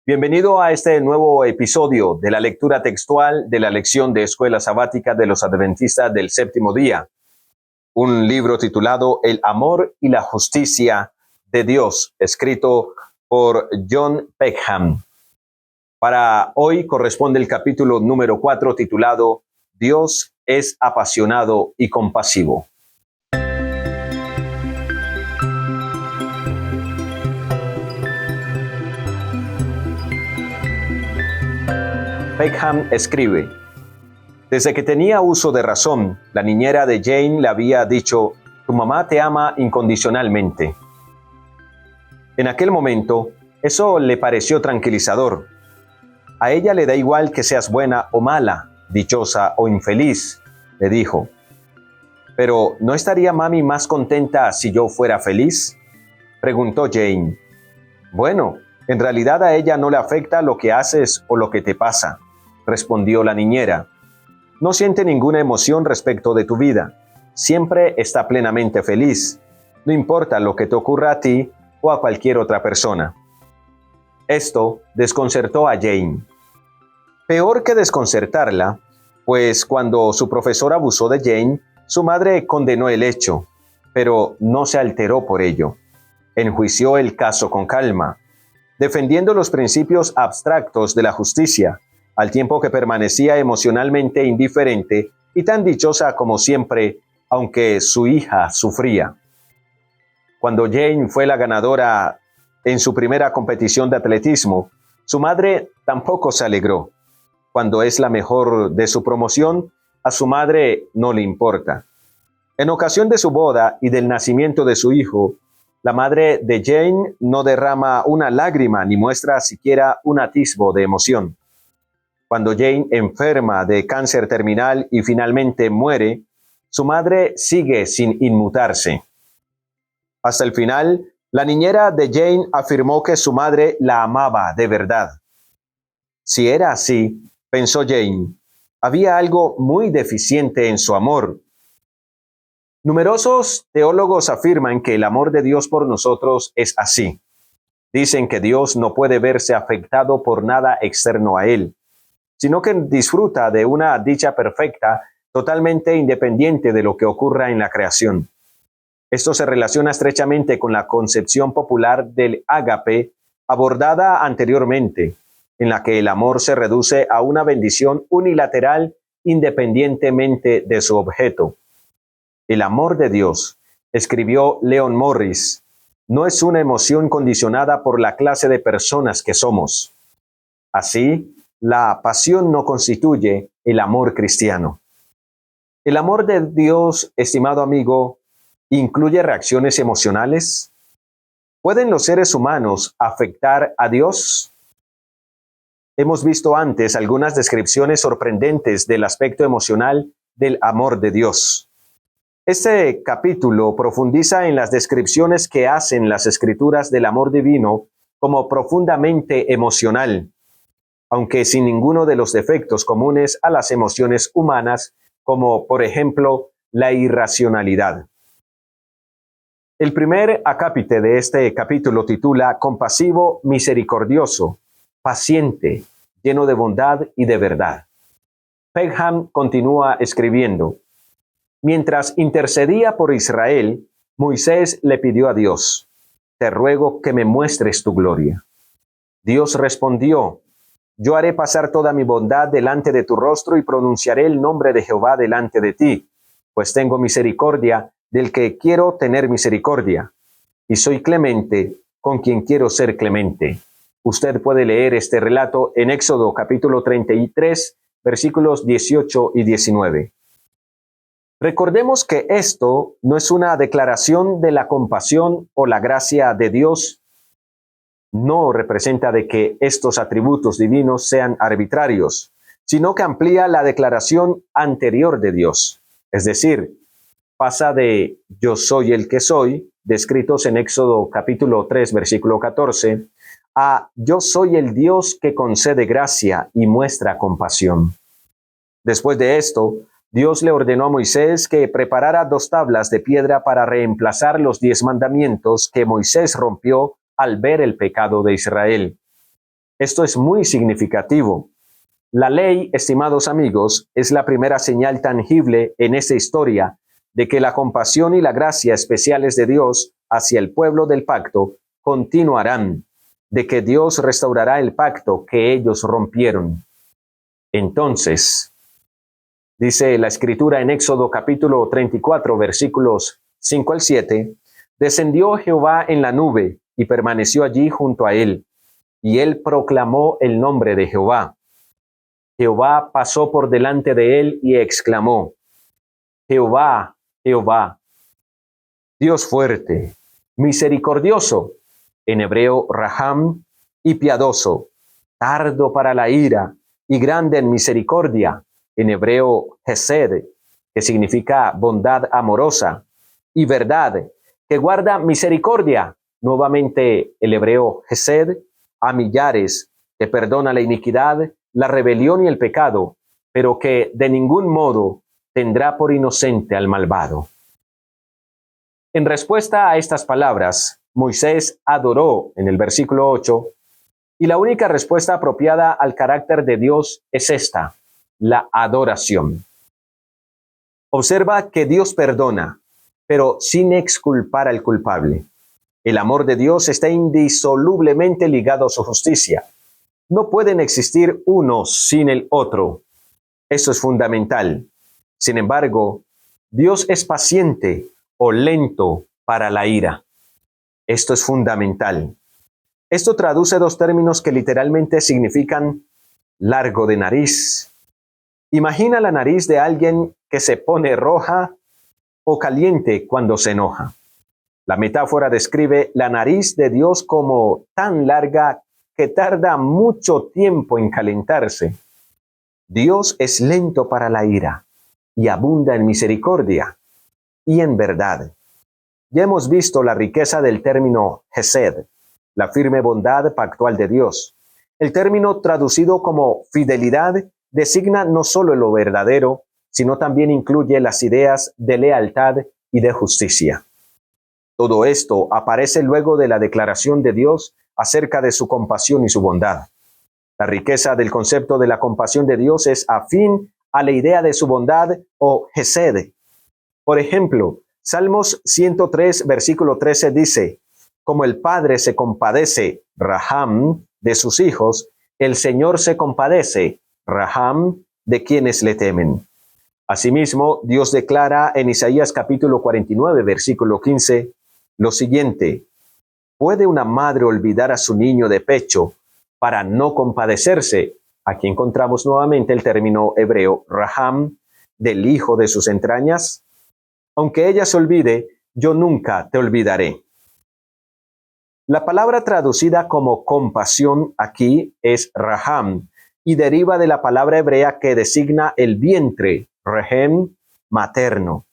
Bienvenido a este nuevo episodio de la lectura textual de la lección de Escuela Sabática de los Adventistas del Séptimo Día, un libro titulado El amor y la justicia de Dios, escrito por John Peckham. Para hoy corresponde el capítulo número 4 titulado Dios es apasionado y compasivo. Peckham escribe: desde que tenía uso de razón, la niñera de Jane le había dicho: tu mamá te ama incondicionalmente. En aquel momento, eso le pareció tranquilizador. A ella le da igual que seas buena o mala, dichosa o infeliz, le dijo. Pero, ¿no estaría mami más contenta si yo fuera feliz?, preguntó Jane. Bueno, en realidad a ella no le afecta lo que haces o lo que te pasa, respondió la niñera. No siente ninguna emoción respecto de tu vida. Siempre está plenamente feliz. No importa lo que te ocurra a ti o a cualquier otra persona. Esto desconcertó a Jane. Peor que desconcertarla, pues cuando su profesor abusó de Jane, su madre condenó el hecho, pero no se alteró por ello. Enjuició el caso con calma, defendiendo los principios abstractos de la justicia, al tiempo que permanecía emocionalmente indiferente y tan dichosa como siempre, aunque su hija sufría. Cuando Jane fue la ganadora en su primera competición de atletismo, su madre tampoco se alegró. Cuando es la mejor de su promoción, a su madre no le importa. En ocasión de su boda y del nacimiento de su hijo, la madre de Jane no derrama una lágrima ni muestra siquiera un atisbo de emoción. Cuando Jane enferma de cáncer terminal y finalmente muere, su madre sigue sin inmutarse. Hasta el final, la niñera de Jane afirmó que su madre la amaba de verdad. Si era así, pensó Jane, había algo muy deficiente en su amor. Numerosos teólogos afirman que el amor de Dios por nosotros es así. Dicen que Dios no puede verse afectado por nada externo a Él, sino que disfruta de una dicha perfecta, totalmente independiente de lo que ocurra en la creación. Esto se relaciona estrechamente con la concepción popular del ágape abordada anteriormente, en la que el amor se reduce a una bendición unilateral independientemente de su objeto. El amor de Dios, escribió Leon Morris, no es una emoción condicionada por la clase de personas que somos. Así, la pasión no constituye el amor cristiano. ¿El amor de Dios, estimado amigo, incluye reacciones emocionales? ¿Pueden los seres humanos afectar a Dios? Hemos visto antes algunas descripciones sorprendentes del aspecto emocional del amor de Dios. Este capítulo profundiza en las descripciones que hacen las Escrituras del amor divino como profundamente emocional, aunque sin ninguno de los defectos comunes a las emociones humanas, como por ejemplo la irracionalidad. El primer acápite de este capítulo titula Compasivo, misericordioso, paciente, lleno de bondad y de verdad. Peckham continúa escribiendo: mientras intercedía por Israel, Moisés le pidió a Dios: te ruego que me muestres tu gloria. Dios respondió: yo haré pasar toda mi bondad delante de tu rostro y pronunciaré el nombre de Jehová delante de ti, pues tengo misericordia del que quiero tener misericordia, y soy clemente con quien quiero ser clemente. Usted puede leer este relato en Éxodo capítulo 33, versículos 18 y 19. Recordemos que esto no es una declaración de la compasión o la gracia de Dios. No representa de que estos atributos divinos sean arbitrarios, sino que amplía la declaración anterior de Dios. Es decir, pasa de yo soy el que soy, descritos en Éxodo capítulo 3, versículo 14, a yo soy el Dios que concede gracia y muestra compasión. Después de esto, Dios le ordenó a Moisés que preparara 2 tablas de piedra para reemplazar los 10 mandamientos que Moisés rompió al ver el pecado de Israel. Esto es muy significativo. La ley, estimados amigos, es la primera señal tangible en esta historia de que la compasión y la gracia especiales de Dios hacia el pueblo del pacto continuarán, de que Dios restaurará el pacto que ellos rompieron. Entonces, dice la Escritura en Éxodo capítulo 34, versículos 5 al 7, descendió Jehová en la nube y permaneció allí junto a él, y él proclamó el nombre de Jehová. Jehová pasó por delante de él y exclamó, Jehová, Jehová, Dios fuerte, misericordioso, en hebreo Raham, y piadoso, tardo para la ira y grande en misericordia, en hebreo Hesed, que significa bondad amorosa, y verdad, que guarda misericordia, nuevamente el hebreo Hesed, a millares, que perdona la iniquidad, la rebelión y el pecado, pero que de ningún modo tendrá por inocente al malvado. En respuesta a estas palabras, Moisés adoró en el versículo 8, y la única respuesta apropiada al carácter de Dios es esta, la adoración. Observa que Dios perdona, pero sin exculpar al culpable. El amor de Dios está indisolublemente ligado a su justicia. No pueden existir uno sin el otro. Eso es fundamental. Sin embargo, Dios es paciente o lento para la ira. Esto es fundamental. Esto traduce dos términos que literalmente significan largo de nariz. Imagina la nariz de alguien que se pone roja o caliente cuando se enoja. La metáfora describe la nariz de Dios como tan larga que tarda mucho tiempo en calentarse. Dios es lento para la ira y abunda en misericordia y en verdad. Ya hemos visto la riqueza del término Hesed, la firme bondad pactual de Dios. El término traducido como fidelidad designa no solo lo verdadero, sino también incluye las ideas de lealtad y de justicia. Todo esto aparece luego de la declaración de Dios acerca de su compasión y su bondad. La riqueza del concepto de la compasión de Dios es afín a la idea de su bondad o Hesed. Por ejemplo, Salmos 103, versículo 13 dice, como el Padre se compadece, Raham, de sus hijos, el Señor se compadece, Raham, de quienes le temen. Asimismo, Dios declara en Isaías capítulo 49, versículo 15, lo siguiente, ¿puede una madre olvidar a su niño de pecho para no compadecerse? Aquí encontramos nuevamente el término hebreo Raham, del hijo de sus entrañas. Aunque ella se olvide, yo nunca te olvidaré. La palabra traducida como compasión aquí es Raham y deriva de la palabra hebrea que designa el vientre, Rehem, materno.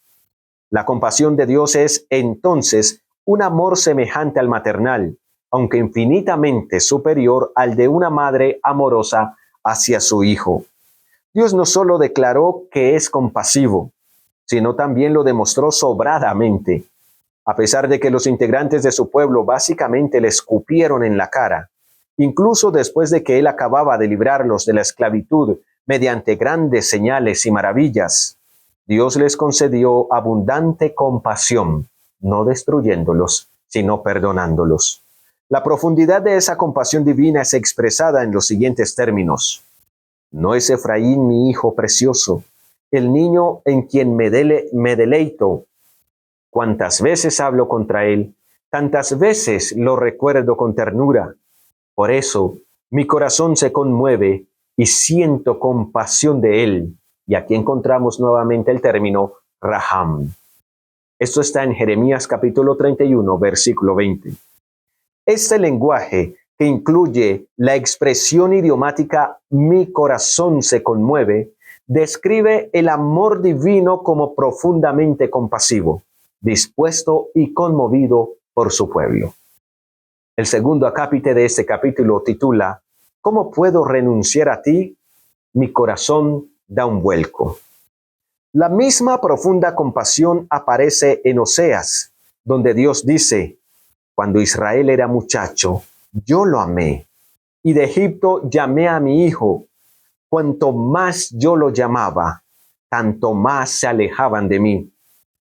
La compasión de Dios es entonces un amor semejante al maternal, aunque infinitamente superior al de una madre amorosa hacia su hijo. Dios no solo declaró que es compasivo, sino también lo demostró sobradamente. A pesar de que los integrantes de su pueblo básicamente le escupieron en la cara, incluso después de que él acababa de librarlos de la esclavitud mediante grandes señales y maravillas, Dios les concedió abundante compasión, no destruyéndolos, sino perdonándolos. La profundidad de esa compasión divina es expresada en los siguientes términos. ¿No es Efraín mi hijo precioso, el niño en quien me deleito? Cuántas veces hablo contra él, tantas veces lo recuerdo con ternura. Por eso mi corazón se conmueve y siento compasión de él. Y aquí encontramos nuevamente el término Raham. Esto está en Jeremías capítulo 31, versículo 20. Este lenguaje que incluye la expresión idiomática mi corazón se conmueve, describe el amor divino como profundamente compasivo, dispuesto y conmovido por su pueblo. El segundo acápite de este capítulo titula ¿Cómo puedo renunciar a ti? Mi corazón da un vuelco. La misma profunda compasión aparece en Oseas, donde Dios dice, cuando Israel era muchacho, yo lo amé, y de Egipto llamé a mi hijo. Cuanto más yo lo llamaba, tanto más se alejaban de mí.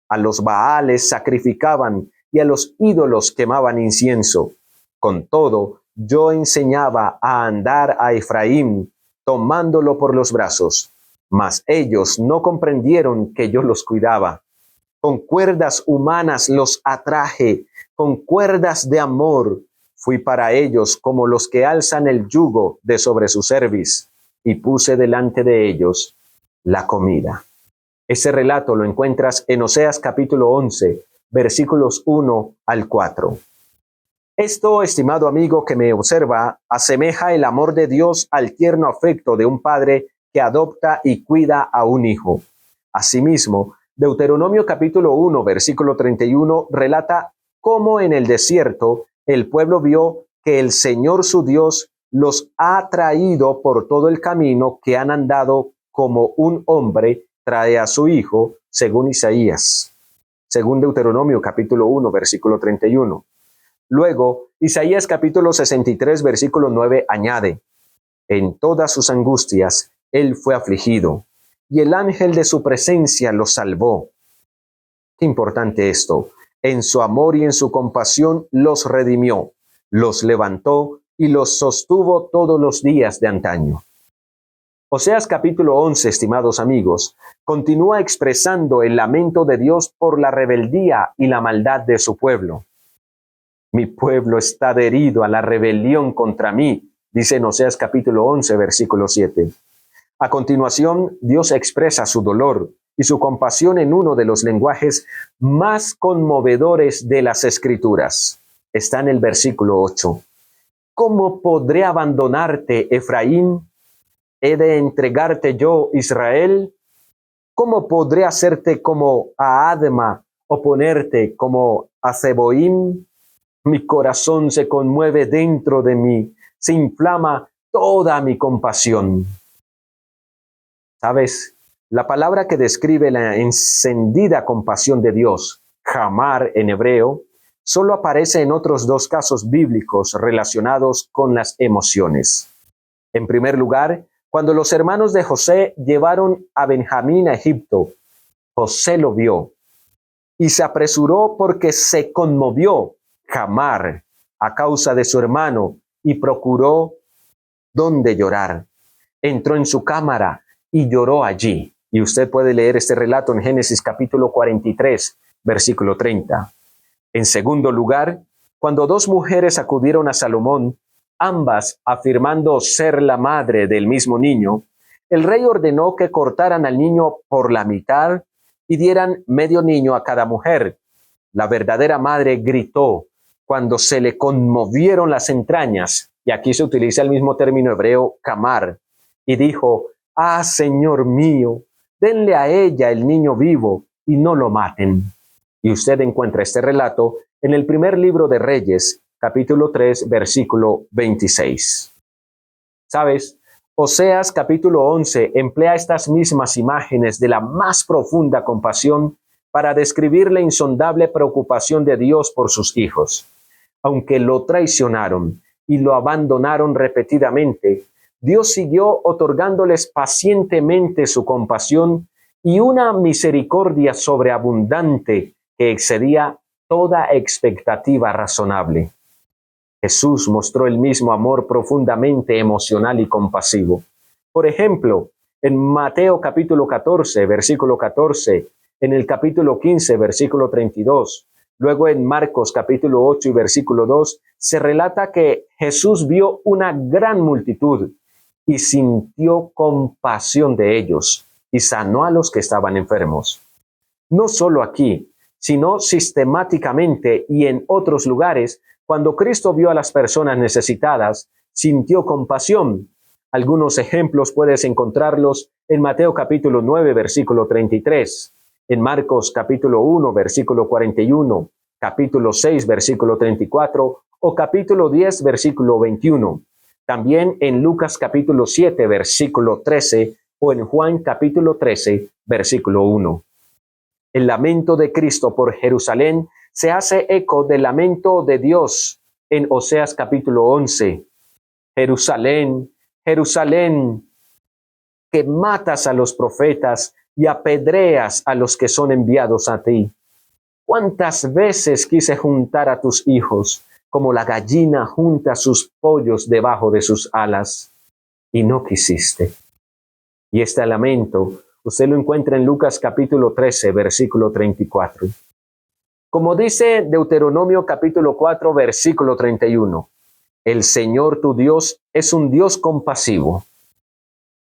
A los Baales sacrificaban y a los ídolos quemaban incienso. Con todo, yo enseñaba a andar a Efraín, tomándolo por los brazos. Mas ellos no comprendieron que yo los cuidaba. Con cuerdas humanas los atraje, con cuerdas de amor. Fui para ellos como los que alzan el yugo de sobre su cerviz, y puse delante de ellos la comida. Ese relato lo encuentras en Oseas capítulo 11, versículos 1 al 4. Esto, estimado amigo que me observa, asemeja el amor de Dios al tierno afecto de un padre que adopta y cuida a un hijo. Asimismo, Deuteronomio capítulo 1, versículo 31 relata cómo en el desierto el pueblo vio que el Señor su Dios los ha traído por todo el camino que han andado, como un hombre trae a su hijo, según Isaías. Según Deuteronomio capítulo 1, versículo 31. Luego, Isaías capítulo 63, versículo 9 añade: en todas sus angustias él fue afligido, y el ángel de su presencia lo salvó. Qué importante esto. En su amor y en su compasión los redimió, los levantó y los sostuvo todos los días de antaño. Oseas capítulo 11, estimados amigos, continúa expresando el lamento de Dios por la rebeldía y la maldad de su pueblo. Mi pueblo está adherido a la rebelión contra mí, dice en Oseas capítulo 11, versículo 7. A continuación, Dios expresa su dolor y su compasión en uno de los lenguajes más conmovedores de las Escrituras. Está en el versículo 8. ¿Cómo podré abandonarte, Efraín? ¿He de entregarte yo, Israel? ¿Cómo podré hacerte como a Adma o ponerte como a Zeboim? Mi corazón se conmueve dentro de mí, se inflama toda mi compasión. ¿Sabes? La palabra que describe la encendida compasión de Dios, jamar en hebreo, solo aparece en otros dos casos bíblicos relacionados con las emociones. En primer lugar, cuando los hermanos de José llevaron a Benjamín a Egipto, José lo vio y se apresuró porque se conmovió, jamar, a causa de su hermano, y procuró dónde llorar. Entró en su cámara y lloró allí. Y usted puede leer este relato en Génesis capítulo 43, versículo 30. En segundo lugar, cuando dos mujeres acudieron a Salomón, ambas afirmando ser la madre del mismo niño, el rey ordenó que cortaran al niño por la mitad y dieran medio niño a cada mujer. La verdadera madre gritó cuando se le conmovieron las entrañas, y aquí se utiliza el mismo término hebreo, kamar, y dijo: «Ah, Señor mío, denle a ella el niño vivo y no lo maten». Y usted encuentra este relato en el primer libro de Reyes, capítulo 3, versículo 26. ¿Sabes? Oseas capítulo 11 emplea estas mismas imágenes de la más profunda compasión para describir la insondable preocupación de Dios por sus hijos. Aunque lo traicionaron y lo abandonaron repetidamente, Dios siguió otorgándoles pacientemente su compasión y una misericordia sobreabundante que excedía toda expectativa razonable. Jesús mostró el mismo amor profundamente emocional y compasivo. Por ejemplo, en Mateo capítulo 14, versículo 14, en el capítulo 15, versículo 32, luego en Marcos capítulo 8 y versículo 2, se relata que Jesús vio una gran multitud y sintió compasión de ellos y sanó a los que estaban enfermos. No solo aquí, sino sistemáticamente y en otros lugares, cuando Cristo vio a las personas necesitadas, sintió compasión. Algunos ejemplos puedes encontrarlos en Mateo capítulo 9, versículo 33, en Marcos capítulo 1, versículo 41, capítulo 6, versículo 34 o capítulo 10, versículo 21. También en Lucas capítulo 7, versículo 13 o en Juan capítulo 13, versículo 1. El lamento de Cristo por Jerusalén se hace eco del lamento de Dios en Oseas capítulo 11. Jerusalén, Jerusalén, que matas a los profetas y apedreas a los que son enviados a ti. ¿Cuántas veces quise juntar a tus hijos, como la gallina junta sus pollos debajo de sus alas, y no quisiste? Y este lamento, usted lo encuentra en Lucas capítulo 13, versículo 34. Como dice Deuteronomio capítulo 4, versículo 31, el Señor tu Dios es un Dios compasivo.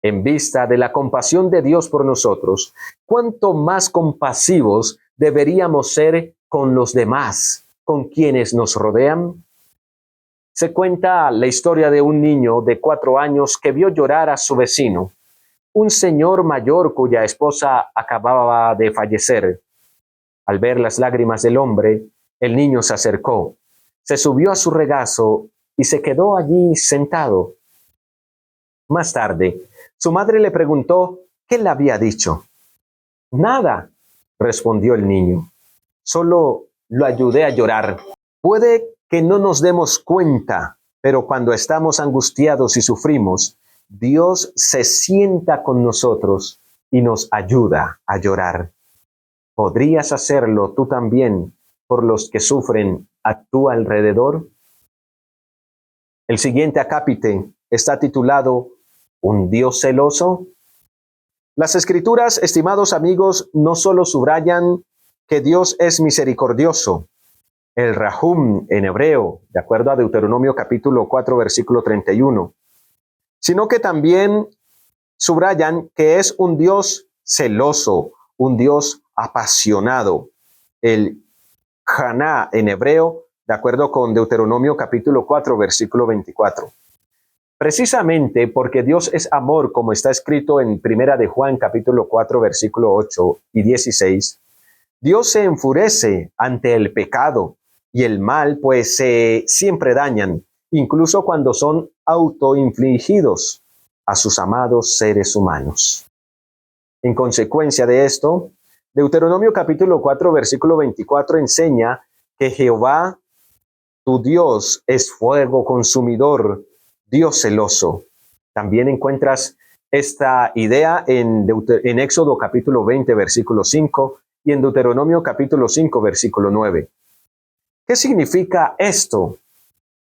En vista de la compasión de Dios por nosotros, ¿cuánto más compasivos deberíamos ser con los demás, con quienes nos rodean? Se cuenta la historia de un niño de 4 años que vio llorar a su vecino, un señor mayor cuya esposa acababa de fallecer. Al ver las lágrimas del hombre, el niño se acercó, se subió a su regazo y se quedó allí sentado. Más tarde, su madre le preguntó qué le había dicho. Nada, respondió el niño. Solo lo ayudé a llorar. Puede que no nos demos cuenta, pero cuando estamos angustiados y sufrimos, Dios se sienta con nosotros y nos ayuda a llorar. ¿Podrías hacerlo tú también por los que sufren a tu alrededor? El siguiente acápite está titulado ¿Un Dios celoso? Las Escrituras, estimados amigos, no solo subrayan que Dios es misericordioso, el Rahum en hebreo, de acuerdo a Deuteronomio capítulo 4, versículo 31, sino que también subrayan que es un Dios celoso, un Dios apasionado. El Haná en hebreo, de acuerdo con Deuteronomio capítulo 4, versículo 24. Precisamente porque Dios es amor, como está escrito en Primera de Juan capítulo 4, versículo 8 y 16, Dios se enfurece ante el pecado y el mal, pues siempre dañan, incluso cuando son autoinfligidos a sus amados seres humanos. En consecuencia de esto, Deuteronomio capítulo 4, versículo 24 enseña que Jehová, tu Dios, es fuego consumidor, Dios celoso. También encuentras esta idea en Éxodo capítulo 20, versículo 5 y en Deuteronomio capítulo 5, versículo 9. ¿Qué significa esto?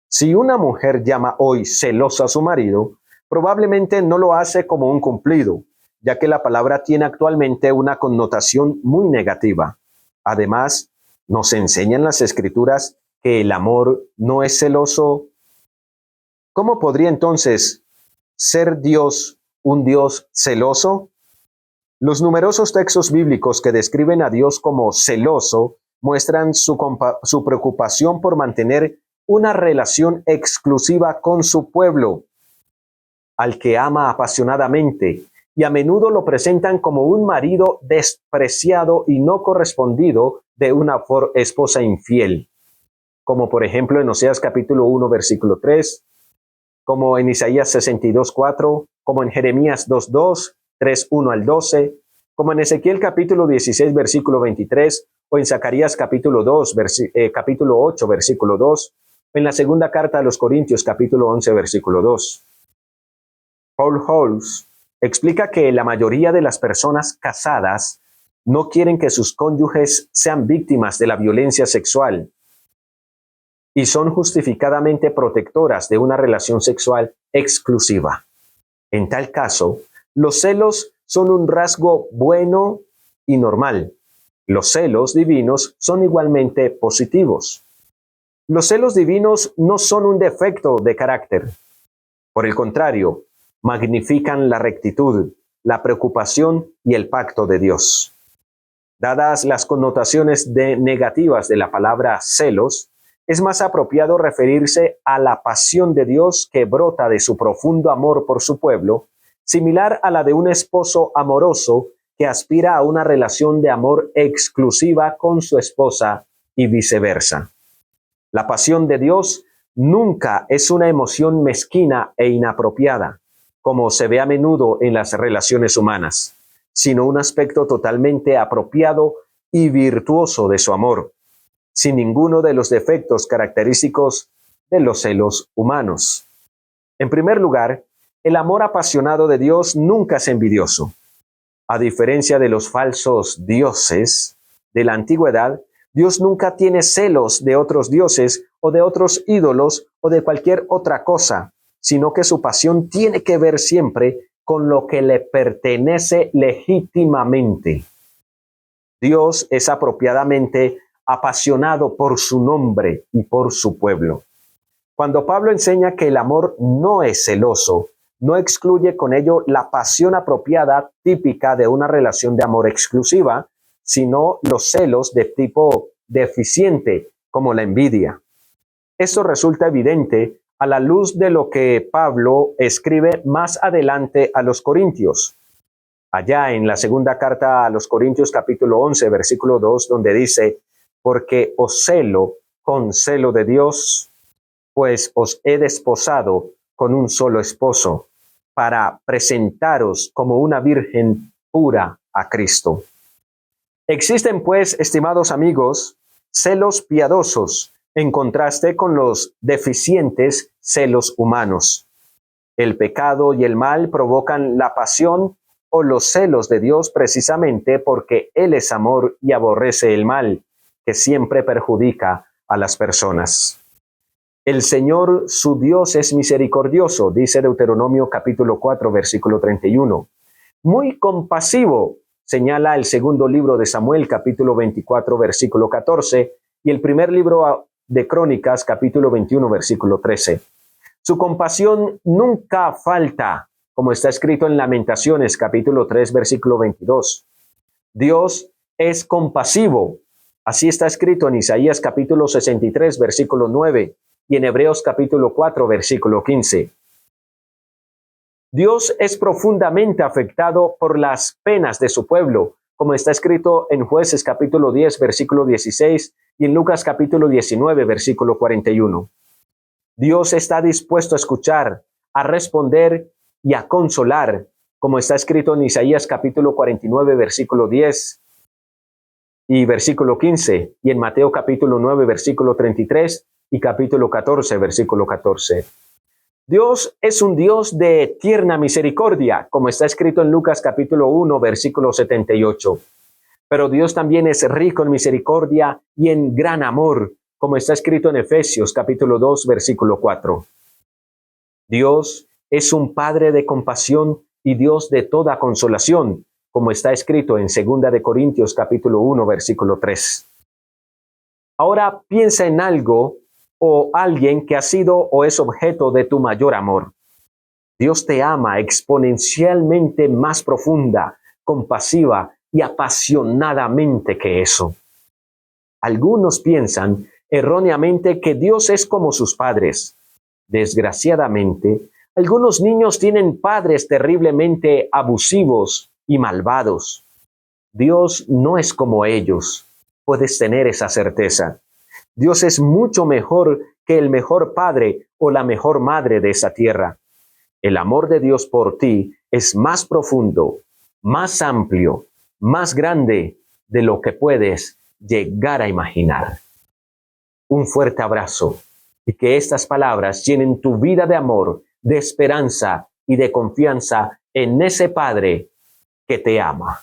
Si una mujer llama hoy celosa a su marido, probablemente no lo hace como un cumplido, ya que la palabra tiene actualmente una connotación muy negativa. Además, nos enseñan las Escrituras que el amor no es celoso. ¿Cómo podría entonces ser Dios un Dios celoso? Los numerosos textos bíblicos que describen a Dios como celoso muestran su preocupación por mantener una relación exclusiva con su pueblo, al que ama apasionadamente, y a menudo lo presentan como un marido despreciado y no correspondido de una esposa infiel, como por ejemplo en Oseas capítulo 1, versículo 3, como en Isaías 62, 4, como en Jeremías 2, 2, 3, 1 al 12, como en Ezequiel capítulo 16, versículo 23, o en Zacarías capítulo 2, capítulo 8, versículo 2, o en la segunda carta a los Corintios capítulo 11, versículo 2. Paul Holmes explica que la mayoría de las personas casadas no quieren que sus cónyuges sean víctimas de la violencia sexual y son justificadamente protectoras de una relación sexual exclusiva. En tal caso, los celos son un rasgo bueno y normal. Los celos divinos son igualmente positivos. Los celos divinos no son un defecto de carácter. Por el contrario, magnifican la rectitud, la preocupación y el pacto de Dios. Dadas las connotaciones negativas de la palabra celos, es más apropiado referirse a la pasión de Dios que brota de su profundo amor por su pueblo, similar a la de un esposo amoroso que aspira a una relación de amor exclusiva con su esposa y viceversa. La pasión de Dios nunca es una emoción mezquina e inapropiada, como se ve a menudo en las relaciones humanas, sino un aspecto totalmente apropiado y virtuoso de su amor, sin ninguno de los defectos característicos de los celos humanos. En primer lugar, el amor apasionado de Dios nunca es envidioso. A diferencia de los falsos dioses de la antigüedad, Dios nunca tiene celos de otros dioses o de otros ídolos o de cualquier otra cosa, sino que su pasión tiene que ver siempre con lo que le pertenece legítimamente. Dios es apropiadamente apasionado por su nombre y por su pueblo. Cuando Pablo enseña que el amor no es celoso, no excluye con ello la pasión apropiada típica de una relación de amor exclusiva, sino los celos de tipo deficiente, como la envidia. Esto resulta evidente a la luz de lo que Pablo escribe más adelante a los Corintios. Allá en la segunda carta a los Corintios capítulo 11, versículo 2, donde dice, porque os celo con celo de Dios, pues os he desposado con un solo esposo, para presentaros como una virgen pura a Cristo. Existen pues, estimados amigos, celos piadosos, en contraste con los deficientes celos humanos. El pecado y el mal provocan la pasión o los celos de Dios precisamente porque Él es amor y aborrece el mal, que siempre perjudica a las personas. El Señor su Dios es misericordioso, dice Deuteronomio capítulo 4, versículo 31. Muy compasivo, señala el segundo libro de Samuel capítulo 24, versículo 14, y el primer libro de Crónicas capítulo 21, versículo 13. Su compasión nunca falta, como está escrito en Lamentaciones capítulo 3, versículo 22. Dios es compasivo, así está escrito en Isaías capítulo 63, versículo 9. Y en Hebreos capítulo 4, versículo 15. Dios es profundamente afectado por las penas de su pueblo, como está escrito en Jueces capítulo 10, versículo 16 y en Lucas capítulo 19, versículo 41. Dios está dispuesto a escuchar, a responder y a consolar, como está escrito en Isaías capítulo 49, versículo 10 y versículo 15, y en Mateo capítulo 9, versículo 33, y capítulo 14, versículo 14. Dios es un Dios de tierna misericordia, como está escrito en Lucas capítulo 1, versículo 78. Pero Dios también es rico en misericordia y en gran amor, como está escrito en Efesios capítulo 2, versículo 4. Dios es un Padre de compasión y Dios de toda consolación, como está escrito en 2 de Corintios capítulo 1, versículo 3. Ahora piensa en algo o alguien que ha sido o es objeto de tu mayor amor. Dios te ama exponencialmente más profunda, compasiva y apasionadamente que eso. Algunos piensan erróneamente que Dios es como sus padres. Desgraciadamente, algunos niños tienen padres terriblemente abusivos y malvados. Dios no es como ellos. Puedes tener esa certeza. Dios es mucho mejor que el mejor padre o la mejor madre de esa tierra. El amor de Dios por ti es más profundo, más amplio, más grande de lo que puedes llegar a imaginar. Un fuerte abrazo y que estas palabras llenen tu vida de amor, de esperanza y de confianza en ese Padre que te ama.